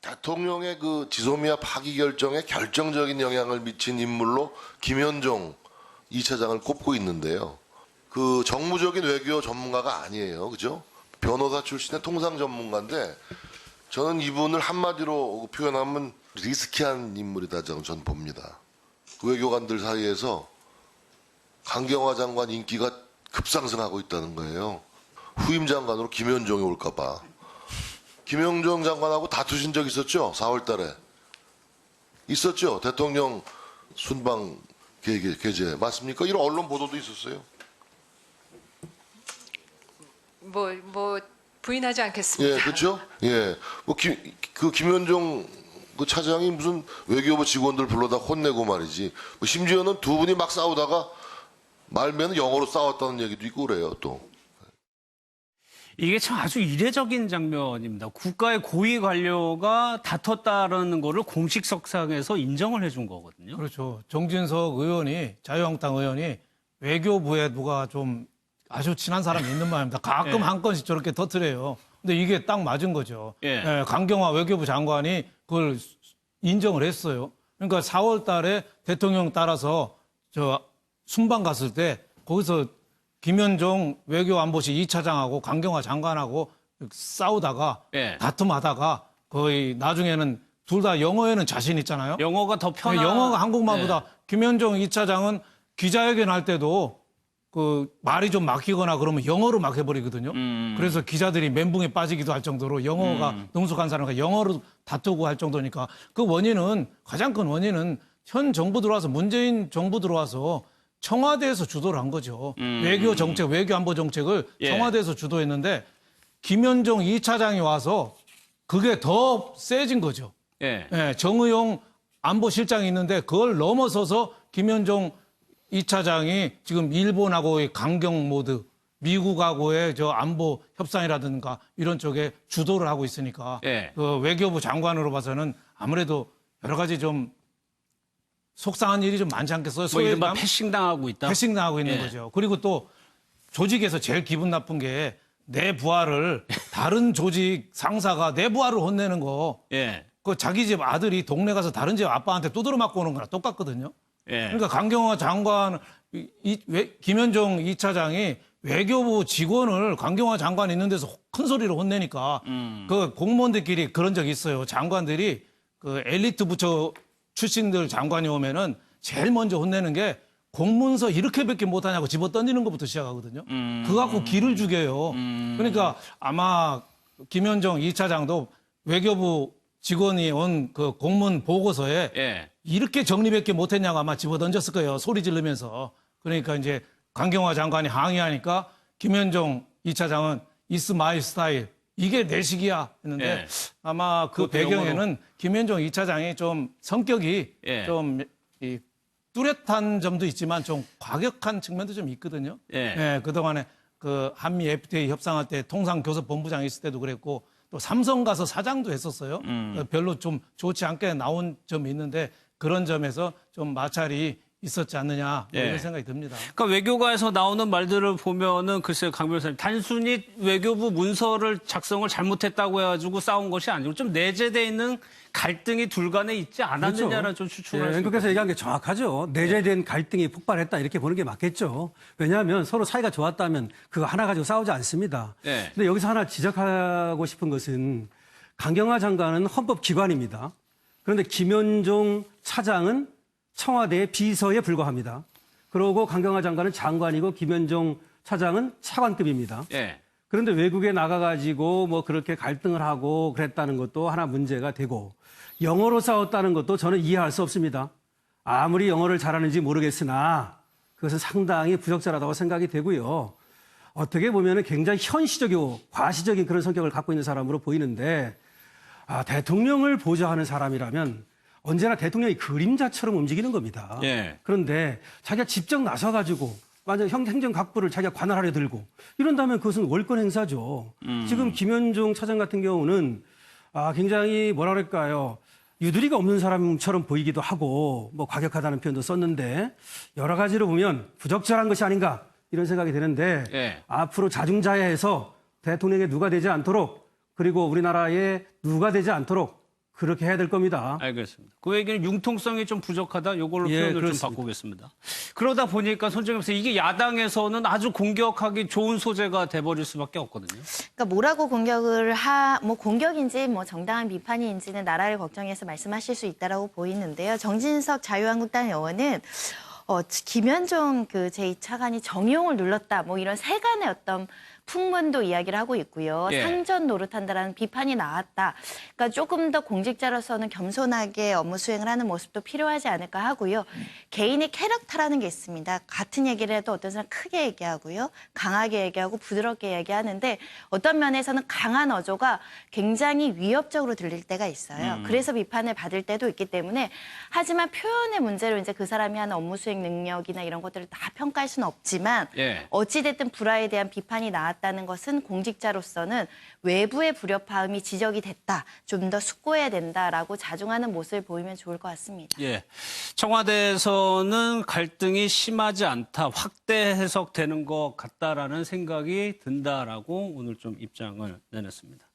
대통령의 그 지소미아 파기 결정에 결정적인 영향을 미친 인물로 김현종 2차장을 꼽고 있는데요. 그 정무적인 외교 전문가가 아니에요. 그죠? 변호사 출신의 통상 전문가인데 저는 이분을 한마디로 표현하면 리스키한 인물이다 저는 봅니다. 외교관들 사이에서 강경화 장관 인기가 급상승하고 있다는 거예요. 후임 장관으로 김현종이 올까 봐. 김영종 장관하고 다투신 적 있었죠? 4월 달에. 있었죠? 대통령 순방 계제. 맞습니까? 이런 언론 보도도 있었어요. 뭐 부인하지 않겠습니다. 예, 그렇죠? 예. 그 김현종 그 차장이 무슨 외교부 직원들 불러다 혼내고 말이지. 심지어는 두 분이 막 싸우다가 말면 영어로 싸웠다는 얘기도 있고 그래요, 또. 이게 참 아주 이례적인 장면입니다. 국가의 고위 관료가 다퉜다라는 거를 공식석상에서 인정을 해준 거거든요. 그렇죠. 정진석 의원이, 자유한국당 의원이 외교부에 누가 좀 아주 친한 사람이 있는 말입니다. 가끔 예. 한 건씩 저렇게 터뜨려요. 근데 이게 딱 맞은 거죠. 예. 예, 강경화 외교부 장관이 그걸 인정을 했어요. 그러니까 4월 달에 대통령 따라서 저 순방 갔을 때 거기서 김현종 외교안보실 2차장하고 강경화 장관하고 싸우다가 예. 다툼하다가 거의 나중에는 둘 다 영어에는 자신 있잖아요. 영어가 더 편한. 영어가 한국말보다 김현종 2차장은 기자회견 할 때도 그 말이 좀 막히거나 그러면 영어로 막 해버리거든요. 그래서 기자들이 멘붕에 빠지기도 할 정도로 영어가 능숙한 사람과 영어로 다투고 할 정도니까 그 원인은 가장 큰 원인은 현 정부 들어와서 문재인 정부 들어와서 청와대에서 주도를 한 거죠. 외교 정책, 외교 안보 정책을 예. 청와대에서 주도했는데 김현종 2차장이 와서 그게 더 세진 거죠. 예. 예, 정의용 안보실장이 있는데 그걸 넘어서서 김현종 2차장이 지금 일본하고의 강경 모드, 미국하고의 저 안보 협상이라든가 이런 쪽에 주도를 하고 있으니까 예. 그 외교부 장관으로 봐서는 아무래도 여러 가지 좀 속상한 일이 좀 많지 않겠어요? 뭐 이른바 소외감? 패싱당하고 있다. 패싱당하고 있는 예. 거죠. 그리고 또 조직에서 제일 기분 나쁜 게 내 부하를 다른 조직 상사가 내 부하를 혼내는 거. 예. 그 자기 집 아들이 동네 가서 다른 집 아빠한테 두드려 맞고 오는 거랑 똑같거든요. 예. 그러니까 강경화 장관, 김현종 2차장이 외교부 직원을 강경화 장관 있는 데서 큰 소리로 혼내니까 그 공무원들끼리 그런 적이 있어요. 장관들이 그 엘리트 부처 출신들 장관이 오면은 제일 먼저 혼내는 게 공문서 이렇게밖에 못하냐고 집어 던지는 것부터 시작하거든요. 그거 갖고 기를 죽여요. 그러니까 아마 김현종 2차장도 외교부 직원이 온 그 공문 보고서에 예. 이렇게 정리밖에 못했냐고 아마 집어 던졌을 거예요. 소리 지르면서. 그러니까 이제 강경화 장관이 항의하니까 김현종 2차장은 It's my style. 이게 내 식이야 했는데 예. 아마 그 그것도 배경에는 김현종 2차장이 좀 성격이 예. 좀 뚜렷한 점도 있지만 좀 과격한 측면도 좀 있거든요. 예. 그동안에 그 한미 FTA 협상할 때 통상교섭본부장 있을 때도 그랬고 또 삼성 가서 사장도 했었어요. 별로 좀 좋지 않게 나온 점이 있는데 그런 점에서 좀 마찰이 있었지 않느냐 뭐 예. 이런 생각이 듭니다. 그러니까 외교가에서 나오는 말들을 보면은 글쎄요, 강 변호사님, 단순히 외교부 문서를 작성을 잘못했다고 해가지고 싸운 것이 아니고 좀 내재돼 있는 갈등이 둘 간에 있지 않았느냐라는 좀 추측을 할 수 있습니다. 앵커께서 얘기한 게 정확하죠. 내재된 갈등이 폭발했다 이렇게 보는 게 맞겠죠. 왜냐하면 서로 사이가 좋았다면 그거 하나 가지고 싸우지 않습니다. 네. 근데 여기서 하나 지적하고 싶은 것은 강경화 장관은 헌법기관입니다. 그런데 김현종 차장은 청와대의 비서에 불과합니다. 그러고 강경화 장관은 장관이고 김현종 차장은 차관급입니다. 예. 그런데 외국에 나가가지고 뭐 그렇게 갈등을 하고 그랬다는 것도 하나 문제가 되고 영어로 싸웠다는 것도 저는 이해할 수 없습니다. 아무리 영어를 잘하는지 모르겠으나 그것은 상당히 부적절하다고 생각이 되고요. 어떻게 보면 굉장히 현시적이고 과시적인 그런 성격을 갖고 있는 사람으로 보이는데 대통령을 보좌하는 사람이라면 언제나 대통령이 그림자처럼 움직이는 겁니다. 예. 그런데 자기가 직접 나서가지고 완전 행정각부를 자기가 관할하려 들고 이런다면 그것은 월권 행사죠. 지금 김현종 차장 같은 경우는 굉장히 뭐라 그럴까요. 유두리가 없는 사람처럼 보이기도 하고 뭐 과격하다는 표현도 썼는데 여러 가지로 보면 부적절한 것이 아닌가 이런 생각이 드는데 예. 앞으로 자중자애해서 대통령에 누가 되지 않도록 그리고 우리나라에 누가 되지 않도록 그렇게 해야 될 겁니다. 알겠습니다. 그 얘기는 융통성이 좀 부족하다. 이걸로 예, 표현을 좀 그렇습니다. 바꾸겠습니다. 그러다 보니까 손정엽 씨 이게 야당에서는 아주 공격하기 좋은 소재가 돼버릴 수밖에 없거든요. 그러니까 뭐라고 공격을 뭐 공격인지 뭐 정당한 비판인지는 나라를 걱정해서 말씀하실 수 있다라고 보이는데요. 정진석 자유한국당 의원은 김현종 그 제2차관이 정용을 눌렀다, 뭐 이런 세간의 어떤 풍문도 이야기를 하고 있고요. 예. 상전 노릇한다라는 비판이 나왔다. 그러니까 조금 더 공직자로서는 겸손하게 업무 수행을 하는 모습도 필요하지 않을까 하고요. 개인의 캐릭터라는 게 있습니다. 같은 얘기를 해도 어떤 사람 크게 얘기하고요. 강하게 얘기하고 부드럽게 얘기하는데 어떤 면에서는 강한 어조가 굉장히 위협적으로 들릴 때가 있어요. 그래서 비판을 받을 때도 있기 때문에 하지만 표현의 문제로 이제 그 사람이 하는 업무 수행 능력이나 이런 것들을 다 평가할 수는 없지만 예. 어찌됐든 불화에 대한 비판이 나왔다는 것은 공직자로서는 외부의 불협화음이 지적이 됐다. 좀 더 숙고해야 된다라고 자중하는 모습을 보이면 좋을 것 같습니다. 예. 청와대에서는 갈등이 심하지 않다, 확대 해석되는 것 같다라는 생각이 든다라고 오늘 좀 입장을 내놨습니다.